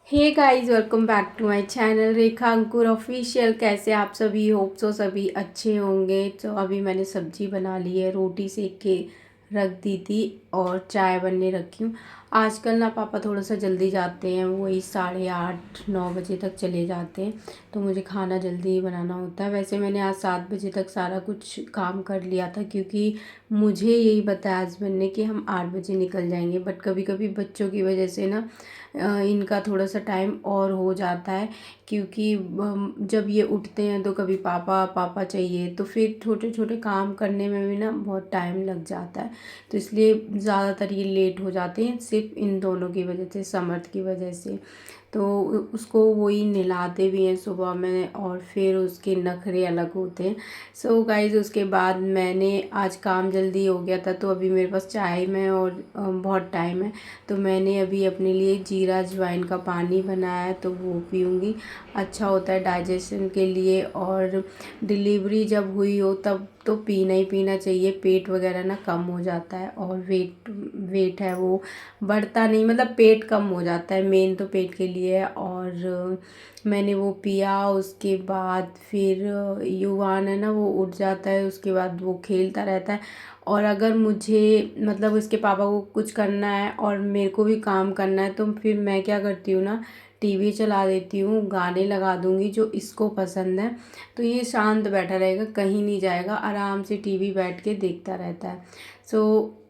Hey guys, welcome back to my channel Rekha Ankur official. कैसे आप सभी? होप सो सभी अच्छे होंगे। तो अभी मैंने सब्जी बना ली है, रोटी सेक के रख दी थी और चाय बनने रखी हूँ। आजकल ना पापा थोड़ा सा जल्दी जाते हैं, वही 8:30-9 बजे तक चले जाते हैं, तो मुझे खाना जल्दी ही बनाना होता है। वैसे मैंने आज 7 बजे तक सारा कुछ काम कर लिया था, क्योंकि मुझे यही बताया हस्बैंड ने कि हम 8 बजे निकल जाएंगे। बट कभी कभी बच्चों की वजह से ना इनका थोड़ा सा टाइम और हो जाता है, क्योंकि जब ये उठते हैं तो कभी पापा पापा चाहिए, तो फिर छोटे छोटे काम करने में भी ना बहुत टाइम लग जाता है। तो इसलिए ज़्यादातर ये लेट हो जाते हैं, सिर्फ इन दोनों की वजह से, समर्थ की वजह से। तो उसको वही नहलाते भी हैं सुबह में, और फिर उसके नखरे अलग होते हैं। सो गाइज, उसके बाद मैंने आज काम जल्दी हो गया था, तो अभी मेरे पास चाय में और बहुत टाइम है, तो मैंने अभी अपने लिए जीरा अजवाइन का पानी बनाया है, तो वो पीऊँगी। अच्छा होता है डाइजेशन के लिए, और डिलीवरी जब हुई हो तब तो पीना ही पीना चाहिए। पेट वगैरह ना कम हो जाता है, और वेट वेट है वो बढ़ता नहीं, मतलब पेट कम हो जाता है, मेन तो पेट के लिए है। और मैंने वो पिया। उसके बाद फिर युवान है ना, वो उठ जाता है, उसके बाद वो खेलता रहता है। और अगर मुझे मतलब उसके पापा को कुछ करना है और मेरे को भी काम करना है, तो फिर मैं क्या करती हूँ ना, टीवी चला देती हूँ, गाने लगा दूँगी जो इसको पसंद है, तो ये शांत बैठा रहेगा, कहीं नहीं जाएगा, आराम से टीवी बैठ के देखता रहता है। सो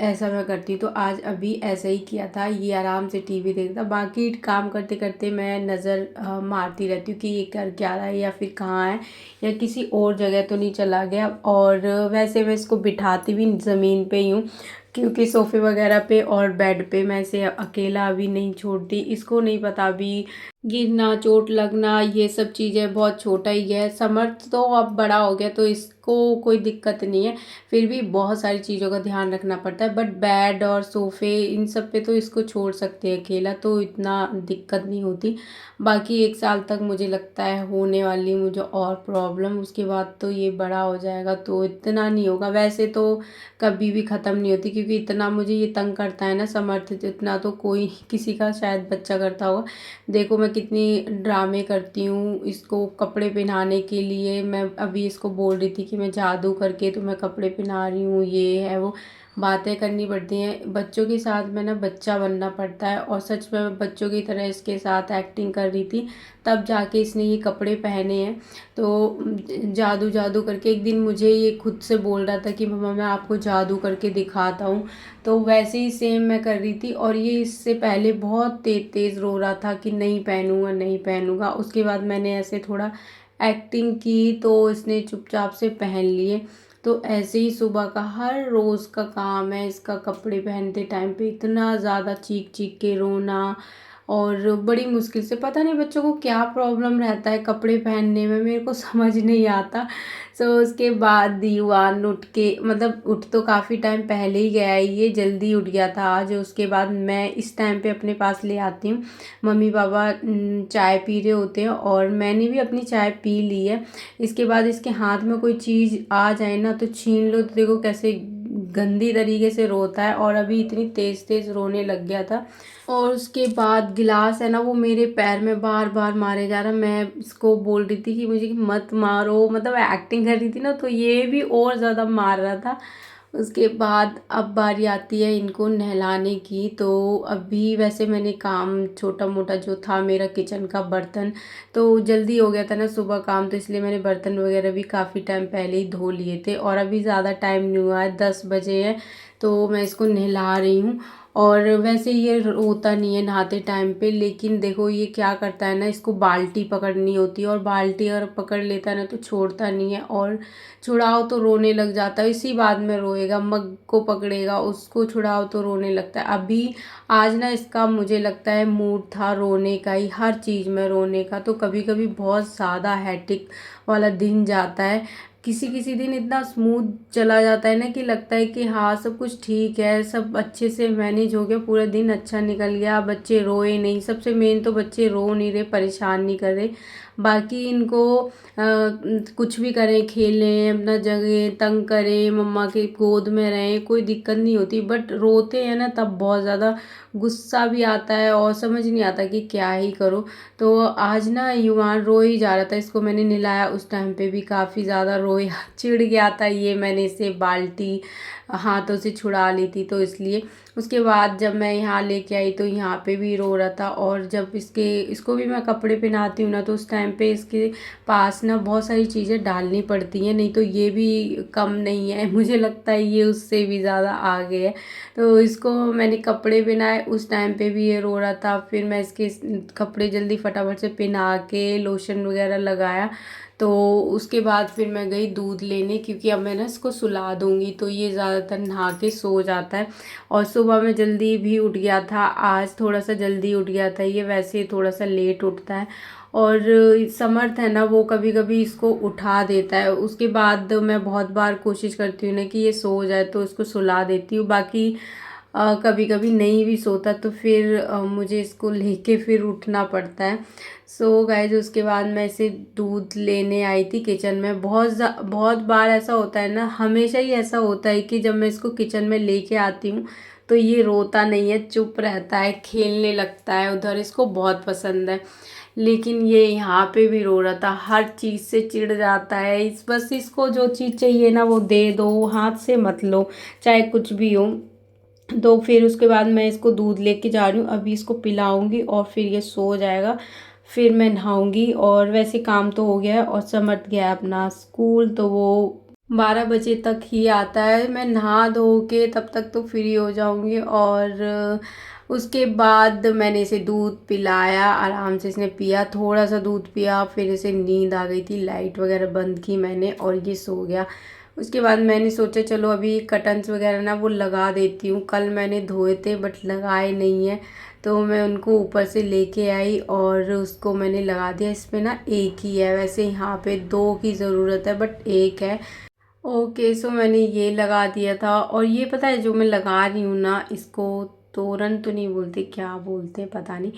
ऐसा मैं करती हूँ। तो आज अभी ऐसा ही किया था, ये आराम से टीवी देखता, बाकी काम करते करते मैं नज़र मारती रहती हूँ कि ये कर क्या रहा है, या फिर कहाँ है, या किसी और जगह तो नहीं चला गया। और वैसे मैं इसको बिठाती भी ज़मीन पे ही हूँ, क्योंकि सोफ़े वगैरह पे और बेड पे मैं इसे अकेला अभी नहीं छोड़ती। इसको नहीं पता अभी गिरना, चोट लगना, ये सब चीज़ें, बहुत छोटा ही है। समर्थ तो अब बड़ा हो गया, तो इसको कोई दिक्कत नहीं है, फिर भी बहुत सारी चीज़ों का ध्यान रखना पड़ता है। बट बेड और सोफ़े इन सब पे तो इसको छोड़ सकते हैं अकेला, तो इतना दिक्कत नहीं होती। बाकी 1 साल तक मुझे लगता है होने वाली मुझे और प्रॉब्लम, उसके बाद तो ये बड़ा हो जाएगा तो इतना नहीं होगा। वैसे तो कभी भी ख़त्म नहीं होती, क्योंकि इतना मुझे ये तंग करता है ना समर्थ, इतना तो कोई किसी का शायद बच्चा करता होगा। देखो मैं कितनी ड्रामे करती हूँ इसको कपड़े पहनाने के लिए। मैं अभी इसको बोल रही थी कि मैं जादू करके तुम्हें कपड़े पहना रही हूँ, ये है वो, बातें करनी पड़ती हैं बच्चों के साथ में ना, बच्चा बनना पड़ता है। और सच में मैं बच्चों की तरह इसके साथ एक्टिंग कर रही थी, तब जाके इसने ये कपड़े पहने हैं। तो जादू जादू करके एक दिन मुझे ये खुद से बोल रहा था कि मम्मा मैं आपको जादू करके दिखाता हूँ, तो वैसे ही सेम मैं कर रही थी। और ये इससे पहले बहुत तेज तेज़ रो रहा था कि नहीं पहनूंगा नहीं पहनूंगा। उसके बाद मैंने ऐसे थोड़ा एक्टिंग की, तो इसने चुपचाप से पहन लिए। तो ऐसे ही सुबह का हर रोज़ का काम है, इसका कपड़े पहनते टाइम पे इतना ज़्यादा चीख चीख के रोना, और बड़ी मुश्किल से, पता नहीं बच्चों को क्या प्रॉब्लम रहता है कपड़े पहनने में, मेरे को समझ नहीं आता। सो उसके बाद युवान उठ के, मतलब उठ तो काफ़ी टाइम पहले ही गया है, ये जल्दी उठ गया था आज। उसके बाद मैं इस टाइम पे अपने पास ले आती हूँ, मम्मी पापा चाय पी रहे होते हैं, और मैंने भी अपनी चाय पी ली है। इसके बाद इसके हाथ में कोई चीज़ आ जाए ना, तो छीन लो, तो देखो कैसे गंदी तरीके से रोता है, और अभी इतनी तेज़ तेज़ रोने लग गया था। और उसके बाद गिलास है ना, वो मेरे पैर में बार बार मारे जा रहा। मैं इसको बोल रही थी कि मुझे मत मारो, मतलब एक्टिंग कर रही थी ना, तो ये भी और ज़्यादा मार रहा था। उसके बाद अब बारी आती है इनको नहलाने की। तो अभी वैसे मैंने काम छोटा मोटा जो था मेरा किचन का, बर्तन तो जल्दी हो गया था ना सुबह काम, तो इसलिए मैंने बर्तन वगैरह भी काफ़ी टाइम पहले ही धो लिए थे। और अभी ज़्यादा टाइम नहीं हुआ है, 10 बजे है, तो मैं इसको नहला रही हूँ। और वैसे ये रोता नहीं है नहाते टाइम पे, लेकिन देखो ये क्या करता है ना, इसको बाल्टी पकड़नी होती है, और बाल्टी अगर पकड़ लेता है ना तो छोड़ता नहीं है, और छुड़ाओ तो रोने लग जाता है, इसी बात में रोएगा। मग को पकड़ेगा, उसको छुड़ाओ तो रोने लगता है। अभी आज ना इसका मुझे लगता है मूड था रोने का ही, हर चीज़ में रोने का। तो कभी कभी बहुत ज़्यादा हैट्रिक वाला दिन जाता है, किसी किसी दिन इतना स्मूथ चला जाता है ना कि लगता है कि हाँ सब कुछ ठीक है, सब अच्छे से मैनेज हो गया, पूरा दिन अच्छा निकल गया, बच्चे रोए नहीं। सबसे मेन तो बच्चे रो नहीं रहे, परेशान नहीं कर रहे। बाकी इनको कुछ भी करें, खेलें, अपना जगह तंग करें, मम्मा के गोद में रहें, कोई दिक्कत नहीं होती, बट रोते हैं ना तब बहुत ज़्यादा गुस्सा भी आता है और समझ नहीं आता कि क्या ही करो। तो आज ना युवान रो ही जा रहा था, इसको मैंने नहलाया, उस टाइम पे भी काफ़ी ज़्यादा रोया, चिढ़ गया था ये, मैंने इसे बाल्टी हाथों से छुड़ा ली थी तो इसलिए। उसके बाद जब मैं यहाँ लेके आई तो यहाँ पे भी रो रहा था, और जब इसको भी मैं कपड़े पहनाती हूँ ना तो उस टाइम पे इसके पास ना बहुत सारी चीज़ें डालनी पड़ती हैं, नहीं तो ये भी कम नहीं है, मुझे लगता है ये उससे भी ज़्यादा आगे है। तो इसको मैंने कपड़े पहनाए, उस टाइम पे भी ये रो रहा था, फिर मैं इसके कपड़े जल्दी फटाफट से पहना के लोशन वगैरह लगाया। तो उसके बाद फिर मैं गई दूध लेने, क्योंकि अब मैं ना इसको सुला दूँगी तो ये ज़्यादातर नहा के सो जाता है। और सुबह में जल्दी भी उठ गया था, आज थोड़ा सा जल्दी उठ गया था, ये वैसे थोड़ा सा लेट उठता है। और समर्थ है ना, वो कभी कभी इसको उठा देता है, उसके बाद मैं बहुत बार कोशिश करती हूँ ना कि ये सो जाए तो इसको सुला देती हूँ। बाकी कभी कभी नहीं भी सोता तो फिर मुझे इसको लेके फिर उठना पड़ता है। सो गाइस, उसके बाद मैं इसे दूध लेने आई थी किचन में। बहुत बार ऐसा होता है ना, हमेशा ही ऐसा होता है कि जब मैं इसको किचन में लेके आती हूँ तो ये रोता नहीं है, चुप रहता है, खेलने लगता है उधर, इसको बहुत पसंद है। लेकिन ये यहाँ पे भी रो रहा था, हर चीज़ से चिढ़ जाता है, बस इसको जो चीज़ चाहिए ना वो दे दो, हाथ से मत लो, चाहे कुछ भी हो। तो फिर उसके बाद मैं इसको दूध लेके जा रही हूँ, अभी इसको पिलाऊंगी और फिर ये सो जाएगा, फिर मैं नहाऊंगी। और वैसे काम तो हो गया है, और समझ गया है अपना स्कूल, तो वो 12 बजे तक ही आता है। मैं नहा धो के तब तक तो फ्री हो जाऊंगी, और उसके बाद मैंने इसे दूध पिलाया, आराम से इसने पिया, थोड़ा सा दूध पिया, फिर इसे नींद आ गई थी, लाइट वगैरह बंद की मैंने और ये सो गया। उसके बाद मैंने सोचा चलो अभी कर्टन्स वगैरह ना वो लगा देती हूँ, कल मैंने धोए थे बट लगाए नहीं है, तो मैं उनको ऊपर से लेके आई और उसको मैंने लगा दिया। इसमें ना एक ही है, वैसे यहाँ पे 2 की ज़रूरत है बट एक है। ओके, सो मैंने ये लगा दिया था। और ये पता है जो मैं लगा रही हूँ ना, इसको तोरन तो नहीं बोलते, क्या बोलते हैं पता नहीं।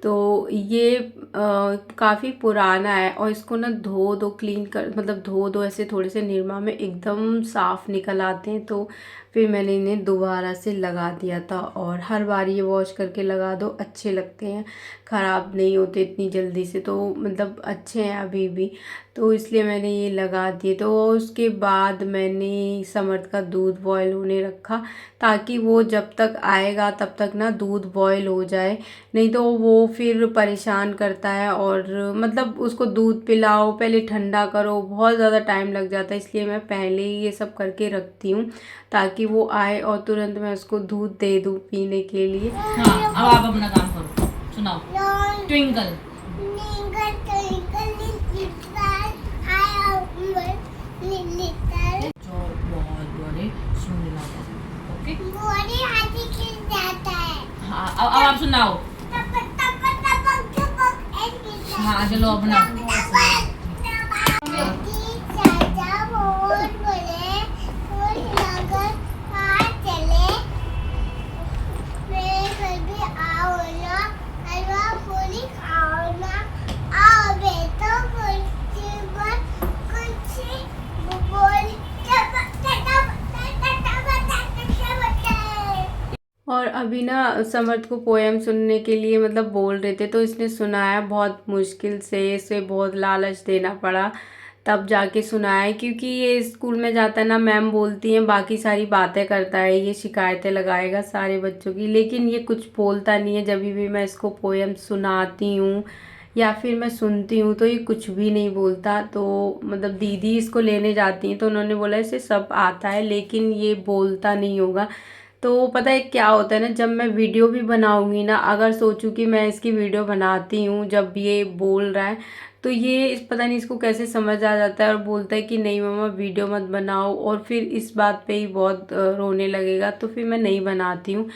तो ये काफ़ी पुराना है, और इसको ना धो दो, क्लीन कर मतलब धो दो ऐसे थोड़े से निरमा में, एकदम साफ़ निकल आते हैं। तो फिर मैंने इन्हें दोबारा से लगा दिया था, और हर बार ये वॉश करके लगा दो, अच्छे लगते हैं, ख़राब नहीं होते इतनी जल्दी से, तो मतलब अच्छे हैं अभी भी, तो इसलिए मैंने ये लगा दिए। तो उसके बाद मैंने समर्थ का दूध बॉयल होने रखा, ताकि वो जब तक आएगा तब तक ना दूध बॉयल हो जाए, नहीं तो वो फिर परेशान करता है, और मतलब उसको दूध पिलाओ, पहले ठंडा करो, बहुत ज़्यादा टाइम लग जाता है, इसलिए मैं पहले ही ये सब करके रखती हूँ ताकि वो आए और तुरंत मैं उसको दूध दे दूँ पीने के लिए। हाँ, अब आप अपना काम करो, सुनाओ। ट्विंकल जो बहुत बड़े सुनने लगा। ओके, हाँ अब आप सुनाओ। हाँ चलो अपना। और अभी ना समर्थ को पोएम सुनने के लिए मतलब बोल रहे थे, तो इसने सुनाया बहुत मुश्किल से, इसे बहुत लालच देना पड़ा तब जाके सुनाया, क्योंकि ये स्कूल में जाता है ना, मैम बोलती हैं बाकी सारी बातें करता है, ये शिकायतें लगाएगा सारे बच्चों की, लेकिन ये कुछ बोलता नहीं है। जब भी मैं इसको पोएम सुनाती हूँ या फिर मैं सुनती हूँ तो ये कुछ भी नहीं बोलता। तो मतलब दीदी इसको लेने जाती हैं तो उन्होंने बोला इसे सब आता है लेकिन ये बोलता नहीं होगा। तो पता है क्या होता है ना, जब मैं वीडियो भी बनाऊंगी ना, अगर सोचूं कि मैं इसकी वीडियो बनाती हूँ जब ये बोल रहा है, तो ये पता नहीं इसको कैसे समझ आ जाता है और बोलता है कि नहीं मम्मा वीडियो मत बनाओ, और फिर इस बात पे ही बहुत रोने लगेगा, तो फिर मैं नहीं बनाती हूँ।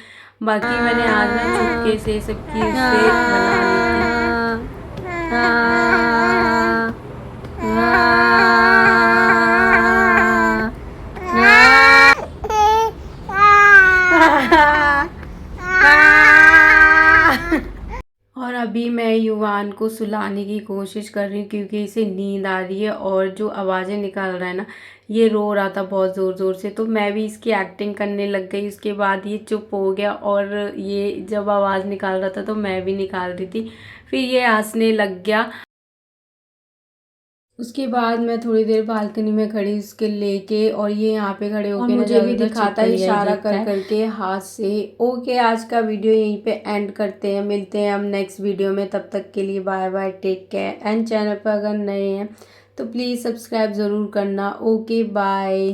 बाकी मैंने आज ना चुपके से सबकी उससे बना ली थी। और अभी मैं युवा वान को सुलाने की कोशिश कर रही हूँ क्योंकि इसे नींद आ रही है और जो आवाज़ें निकाल रहा है ना, ये रो रहा था बहुत ज़ोर ज़ोर से, तो मैं भी इसकी एक्टिंग करने लग गई। उसके बाद ये चुप हो गया और ये जब आवाज़ निकाल रहा था तो मैं भी निकाल रही थी, फिर ये हंसने लग गया। उसके बाद मैं थोड़ी देर बालकनी में खड़ी उसके लेके, और ये यहाँ पे खड़े होके मुझे भी दिखाता है इशारा कर करके हाथ से। ओके, आज का वीडियो यहीं पे एंड करते हैं, मिलते हैं हम नेक्स्ट वीडियो में। तब तक के लिए bye bye, take care. And channel पर अगर नए हैं तो प्लीज़ सब्सक्राइब ज़रूर करना। Okay bye.